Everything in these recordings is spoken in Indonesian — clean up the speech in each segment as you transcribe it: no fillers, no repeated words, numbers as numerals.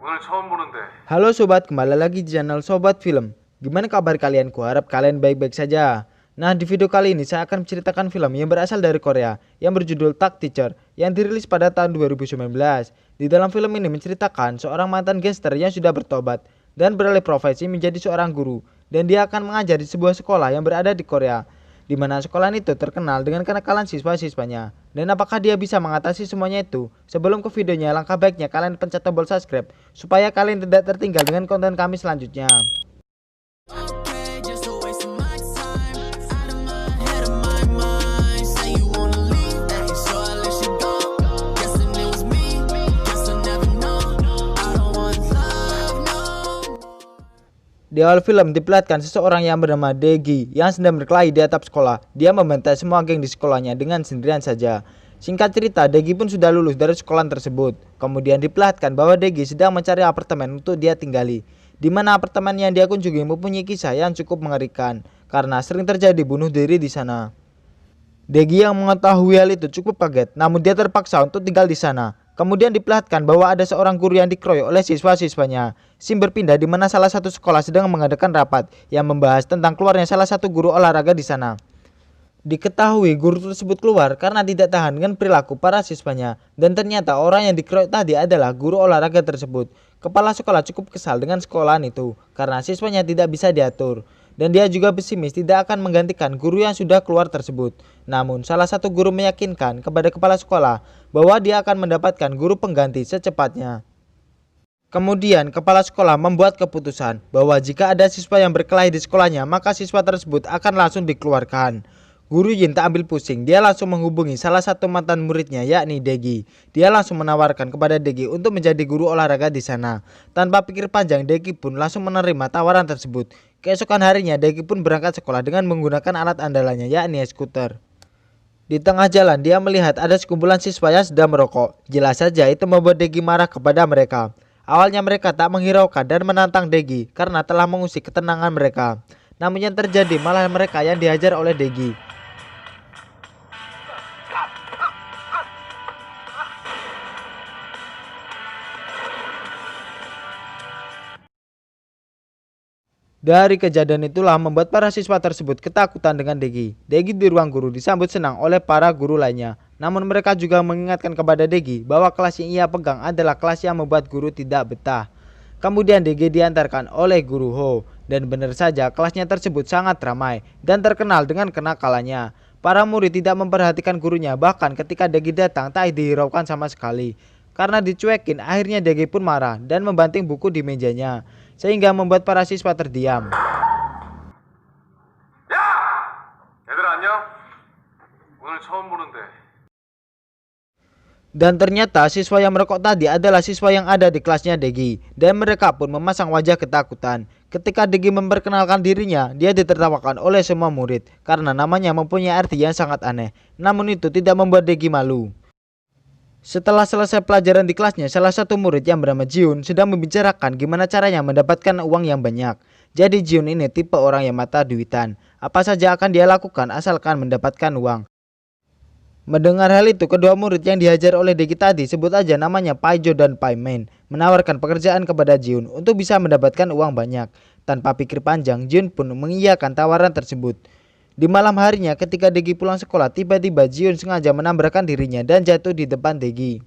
오늘 처음 보는데. Halo sobat, kembali lagi di channel Sobat Film. Gimana kabar kalian? Kuharap kalian baik-baik saja. Nah, di video kali ini saya akan menceritakan film yang berasal dari Korea yang berjudul Tag Teacher yang dirilis pada tahun 2019. Di dalam film ini menceritakan seorang mantan gangster yang sudah bertobat dan beralih profesi menjadi seorang guru, dan dia akan mengajar di sebuah sekolah yang berada di Korea, di mana sekolah itu terkenal dengan kenakalan siswa-siswanya. Dan apakah dia bisa mengatasi semuanya itu? Sebelum ke videonya, langkah baiknya kalian pencet tombol subscribe supaya kalian tidak tertinggal dengan konten kami selanjutnya. Di awal film diperlihatkan seseorang yang bernama Daegi yang sedang berkelahi di atap sekolah. Dia membantai semua geng di sekolahnya dengan sendirian saja. Singkat cerita, Daegi pun sudah lulus dari sekolah tersebut. Kemudian diperlihatkan bahwa Daegi sedang mencari apartemen untuk dia tinggali, di mana apartemen yang dia kunjungi mempunyai kisah yang cukup mengerikan karena sering terjadi bunuh diri di sana. Daegi yang mengetahui hal itu cukup kaget, namun dia terpaksa untuk tinggal di sana. Kemudian diperlihatkan bahwa ada seorang guru yang dikeroyok oleh siswa-siswanya. Scene berpindah di mana salah satu sekolah sedang mengadakan rapat yang membahas tentang keluarnya salah satu guru olahraga di sana. Diketahui guru tersebut keluar karena tidak tahan dengan perilaku para siswanya, dan ternyata orang yang dikeroyok tadi adalah guru olahraga tersebut. Kepala sekolah cukup kesal dengan sekolahan itu karena siswanya tidak bisa diatur, dan dia juga pesimis tidak akan menggantikan guru yang sudah keluar tersebut. Namun salah satu guru meyakinkan kepada kepala sekolah bahwa dia akan mendapatkan guru pengganti secepatnya. Kemudian kepala sekolah membuat keputusan bahwa jika ada siswa yang berkelahi di sekolahnya, maka siswa tersebut akan langsung dikeluarkan. Guru Yin tak ambil pusing, dia langsung menghubungi salah satu mantan muridnya yakni Daegi. Dia langsung menawarkan kepada Daegi untuk menjadi guru olahraga di sana. Tanpa pikir panjang, Daegi pun langsung menerima tawaran tersebut. Keesokan harinya, Daegi pun berangkat sekolah dengan menggunakan alat andalannya yakni skuter. Di tengah jalan, dia melihat ada sekumpulan siswa yang sedang merokok. Jelas saja itu membuat Daegi marah kepada mereka. Awalnya mereka tak menghiraukan dan menantang Daegi karena telah mengusik ketenangan mereka. Namun yang terjadi malah mereka yang dihajar oleh Daegi. Dari kejadian itulah membuat para siswa tersebut ketakutan dengan Daegi. Daegi di ruang guru disambut senang oleh para guru lainnya. Namun mereka juga mengingatkan kepada Daegi bahwa kelas yang ia pegang adalah kelas yang membuat guru tidak betah. Kemudian Daegi diantarkan oleh guru Ho, dan benar saja kelasnya tersebut sangat ramai dan terkenal dengan kenakalannya. Para murid tidak memperhatikan gurunya, bahkan ketika Daegi datang tak dihiraukan sama sekali. Karena dicuekin, akhirnya Daegi pun marah dan membanting buku di mejanya, sehingga membuat para siswa terdiam. 야! 얘들아 안녕? 오늘 처음 보는데. Dan ternyata siswa yang merokok tadi adalah siswa yang ada di kelasnya Daegi, dan mereka pun memasang wajah ketakutan. Ketika Daegi memperkenalkan dirinya, dia ditertawakan oleh semua murid karena namanya mempunyai arti yang sangat aneh. Namun itu tidak membuat Daegi malu. Setelah selesai pelajaran di kelasnya, salah satu murid yang bernama Jiun sedang membicarakan gimana caranya mendapatkan uang yang banyak. Jadi Jiun ini tipe orang yang mata duitan. Apa saja akan dia lakukan asalkan mendapatkan uang. Mendengar hal itu, kedua murid yang dihajar oleh Daegi tadi, sebut aja namanya Paijo dan Paimen, menawarkan pekerjaan kepada Jiun untuk bisa mendapatkan uang banyak. Tanpa pikir panjang, Jiun pun mengiyakan tawaran tersebut. Di malam harinya ketika Daegi pulang sekolah, tiba-tiba Jiun sengaja menabrakkan dirinya dan jatuh di depan Daegi.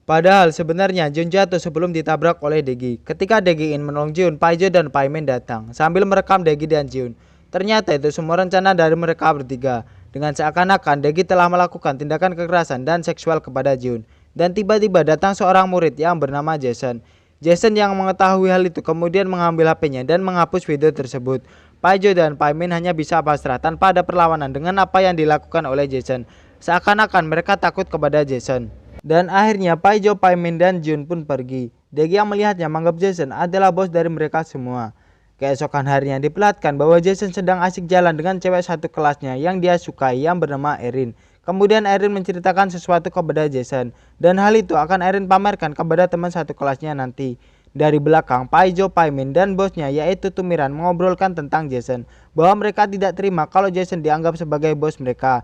Padahal sebenarnya Jiun jatuh sebelum ditabrak oleh Daegi. Ketika Daegi ingin menolong Jiun, Paijo dan Paimen datang sambil merekam Daegi dan Jiun. Ternyata itu semua rencana dari mereka bertiga. Dengan seakan-akan Daegi telah melakukan tindakan kekerasan dan seksual kepada Jiun. Dan tiba-tiba datang seorang murid yang bernama Jason. Jason yang mengetahui hal itu kemudian mengambil HP-nya dan menghapus video tersebut. Paijo dan Paimen hanya bisa pasrah tanpa ada perlawanan dengan apa yang dilakukan oleh Jason. Seakan-akan mereka takut kepada Jason. Dan akhirnya Paijo, Paimen dan Jiun pun pergi. Daegi yang melihatnya menganggap Jason adalah bos dari mereka semua. Keesokan harinya diperlihatkan bahwa Jason sedang asik jalan dengan cewek satu kelasnya yang dia sukai yang bernama Erin. Kemudian Erin menceritakan sesuatu kepada Jason, dan hal itu akan Erin pamerkan kepada teman satu kelasnya nanti. Dari belakang, Paijo, Paimin dan bosnya yaitu Tumiran mengobrolkan tentang Jason, bahwa mereka tidak terima kalau Jason dianggap sebagai bos mereka.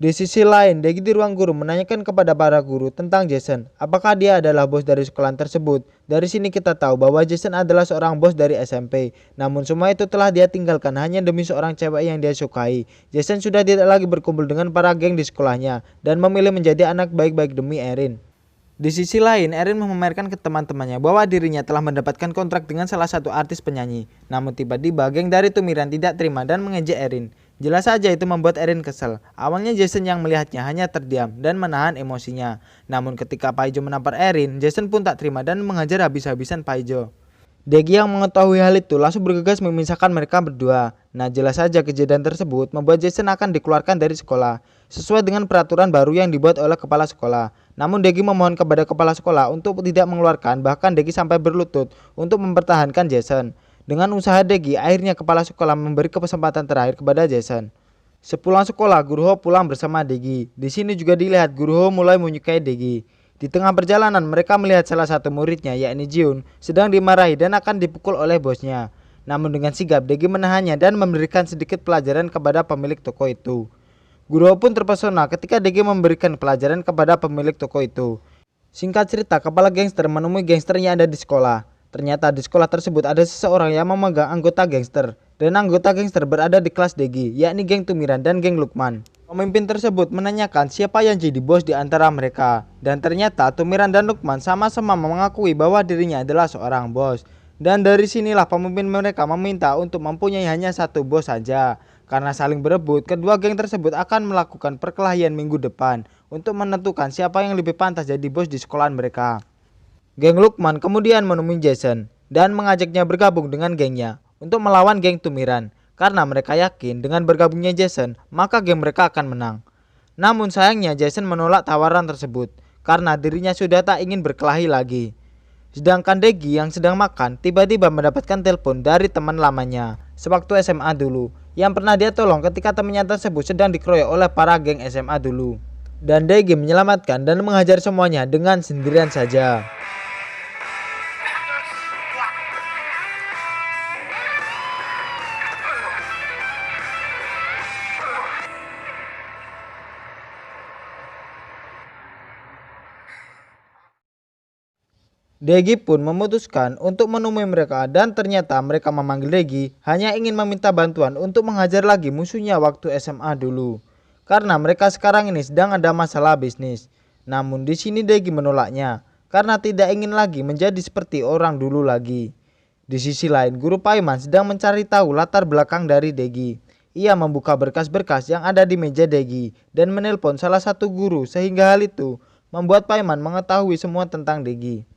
Di sisi lain, Degi di ruang guru menanyakan kepada para guru tentang Jason, apakah dia adalah bos dari sekolahan tersebut. Dari sini kita tahu bahwa Jason adalah seorang bos dari SMP. Namun semua itu telah dia tinggalkan hanya demi seorang cewek yang dia sukai. Jason sudah tidak lagi berkumpul dengan para geng di sekolahnya dan memilih menjadi anak baik-baik demi Erin. Di sisi lain, Erin memamerkan ke teman-temannya bahwa dirinya telah mendapatkan kontrak dengan salah satu artis penyanyi. Namun tiba-tiba geng dari Tumiran tidak terima dan mengejek Erin. Jelas saja itu membuat Erin kesal. Awalnya Jason yang melihatnya hanya terdiam dan menahan emosinya. Namun ketika Paijo menampar Erin, Jason pun tak terima dan mengajar habis-habisan Paijo. Degi yang mengetahui hal itu langsung bergegas memisahkan mereka berdua. Nah, jelas saja kejadian tersebut membuat Jason akan dikeluarkan dari sekolah sesuai dengan peraturan baru yang dibuat oleh kepala sekolah. Namun Degi memohon kepada kepala sekolah untuk tidak mengeluarkan, bahkan Degi sampai berlutut untuk mempertahankan Jason. Dengan usaha Degi, akhirnya kepala sekolah memberi kesempatan terakhir kepada Jason. Sepulang sekolah, Guruho pulang bersama Degi. Di sini juga dilihat Guruho mulai menyukai Degi. Di tengah perjalanan mereka melihat salah satu muridnya yakni Jiun sedang dimarahi dan akan dipukul oleh bosnya. Namun dengan sigap Degi menahannya dan memberikan sedikit pelajaran kepada pemilik toko itu. Guruho pun terpesona ketika Degi memberikan pelajaran kepada pemilik toko itu. Singkat cerita, kepala gangster menemui gangster yang ada di sekolah. Ternyata di sekolah tersebut ada seseorang yang memegang anggota gangster. Dan anggota gangster berada di kelas Degi, yakni geng Tumiran dan geng Lukman. Pemimpin tersebut menanyakan siapa yang jadi bos di antara mereka. Dan ternyata Tumiran dan Lukman sama-sama mengakui bahwa dirinya adalah seorang bos. Dan dari sinilah pemimpin mereka meminta untuk mempunyai hanya satu bos saja. Karena saling berebut, kedua geng tersebut akan melakukan perkelahian minggu depan untuk menentukan siapa yang lebih pantas jadi bos di sekolahan mereka. Geng Lukman kemudian menemui Jason dan mengajaknya bergabung dengan gengnya untuk melawan geng Tumiran. Karena mereka yakin dengan bergabungnya Jason, maka geng mereka akan menang. Namun sayangnya Jason menolak tawaran tersebut karena dirinya sudah tak ingin berkelahi lagi. Sedangkan Degi yang sedang makan tiba-tiba mendapatkan telepon dari teman lamanya sewaktu SMA dulu yang pernah dia tolong ketika temannya tersebut sedang dikeroyok oleh para geng SMA dulu. Dan Degi menyelamatkan dan menghajar semuanya dengan sendirian saja. Degi pun memutuskan untuk menemui mereka dan ternyata mereka memanggil Degi hanya ingin meminta bantuan untuk menghajar lagi musuhnya waktu SMA dulu. Karena mereka sekarang ini sedang ada masalah bisnis. Namun di sini Degi menolaknya karena tidak ingin lagi menjadi seperti orang dulu lagi. Di sisi lain, Guru Paiman sedang mencari tahu latar belakang dari Degi. Ia membuka berkas-berkas yang ada di meja Degi dan menelpon salah satu guru sehingga hal itu membuat Paiman mengetahui semua tentang Degi.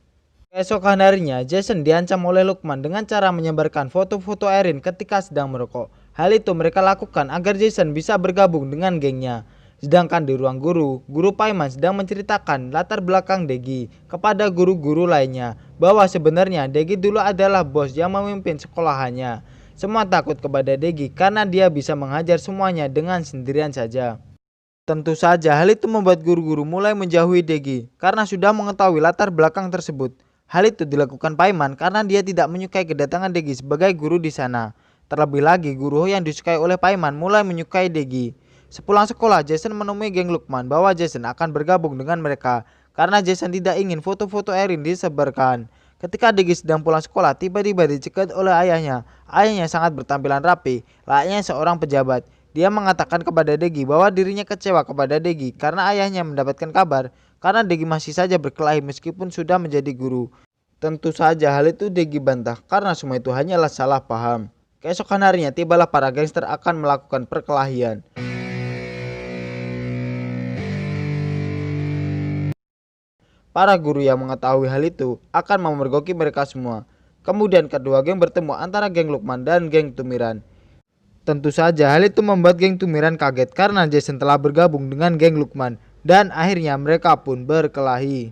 Keesokan harinya, Jason diancam oleh Lukman dengan cara menyebarkan foto-foto Erin ketika sedang merokok. Hal itu mereka lakukan agar Jason bisa bergabung dengan gengnya. Sedangkan di ruang guru, Guru Paiman sedang menceritakan latar belakang Degi kepada guru-guru lainnya bahwa sebenarnya Degi dulu adalah bos yang memimpin sekolahannya. Semua takut kepada Degi karena dia bisa menghajar semuanya dengan sendirian saja. Tentu saja hal itu membuat guru-guru mulai menjauhi Degi karena sudah mengetahui latar belakang tersebut. Hal itu dilakukan Paiman karena dia tidak menyukai kedatangan Degi sebagai guru di sana. Terlebih lagi, guru yang disukai oleh Paiman mulai menyukai Degi. Sepulang sekolah, Jason menemui geng Lukman bahwa Jason akan bergabung dengan mereka karena Jason tidak ingin foto-foto Erin disebarkan. Ketika Degi sedang pulang sekolah, tiba-tiba dicegat oleh ayahnya. Ayahnya sangat bertampilan rapi, layaknya seorang pejabat. Dia mengatakan kepada Degi bahwa dirinya kecewa kepada Degi karena ayahnya mendapatkan kabar karena Degi masih saja berkelahi meskipun sudah menjadi guru. Tentu saja hal itu Degi bantah karena semua itu hanyalah salah paham. Keesokan harinya tibalah para gangster akan melakukan perkelahian. Para guru yang mengetahui hal itu akan memergoki mereka semua. Kemudian kedua geng bertemu antara geng Lukman dan geng Tumiran. Tentu saja hal itu membuat geng Tumiran kaget karena Jason telah bergabung dengan geng Lukman dan akhirnya mereka pun berkelahi.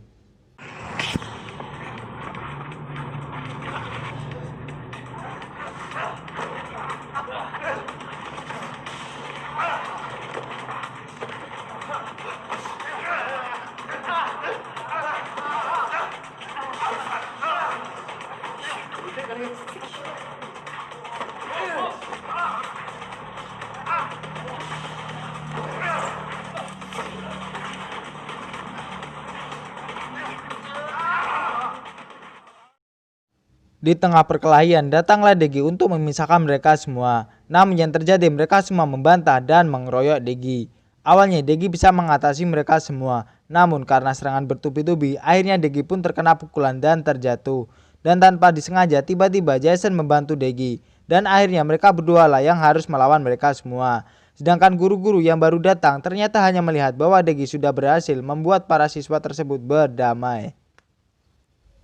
Di tengah perkelahian datanglah Degi untuk memisahkan mereka semua. Namun yang terjadi mereka semua membantah dan mengeroyok Degi. Awalnya Degi bisa mengatasi mereka semua. Namun karena serangan bertubi-tubi akhirnya Degi pun terkena pukulan dan terjatuh. Dan tanpa disengaja tiba-tiba Jason membantu Degi. Dan akhirnya mereka berdua lah yang harus melawan mereka semua. Sedangkan guru-guru yang baru datang ternyata hanya melihat bahwa Degi sudah berhasil membuat para siswa tersebut berdamai.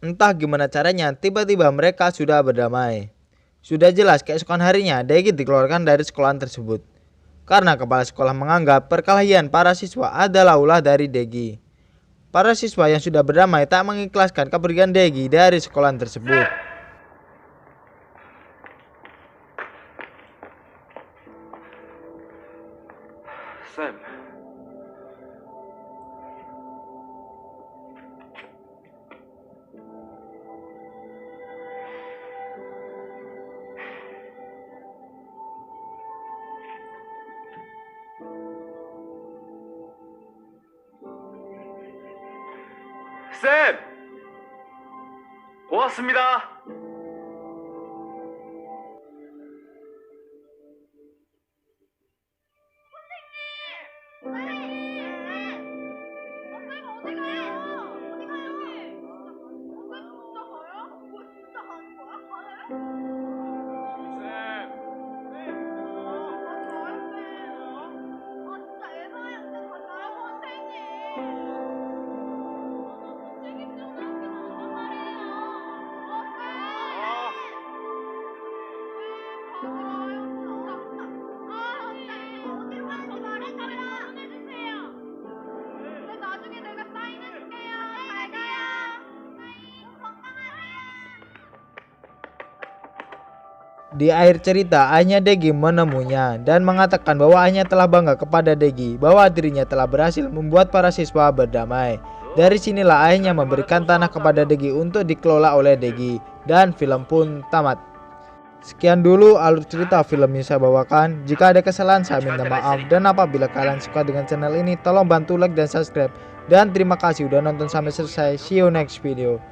Entah gimana caranya, tiba-tiba mereka sudah berdamai. Sudah jelas keesokan harinya Degi dikeluarkan dari sekolahan tersebut. Karena kepala sekolah menganggap perkelahian para siswa adalah ulah dari Degi. Para siswa yang sudah berdamai tak mengikhlaskan kepergian Degi dari sekolahan tersebut. 쌤, 쌤! 고맙습니다. Di akhir cerita, ayahnya Degi menemuinya dan mengatakan bahwa ayahnya telah bangga kepada Degi bahwa dirinya telah berhasil membuat para siswa berdamai. Dari sinilah ayahnya memberikan tanah kepada Degi untuk dikelola oleh Degi dan film pun tamat. Sekian dulu alur cerita film yang saya bawakan. Jika ada kesalahan saya minta maaf, dan apabila kalian suka dengan channel ini tolong bantu like dan subscribe. Dan terima kasih udah nonton sampai selesai. See you next video.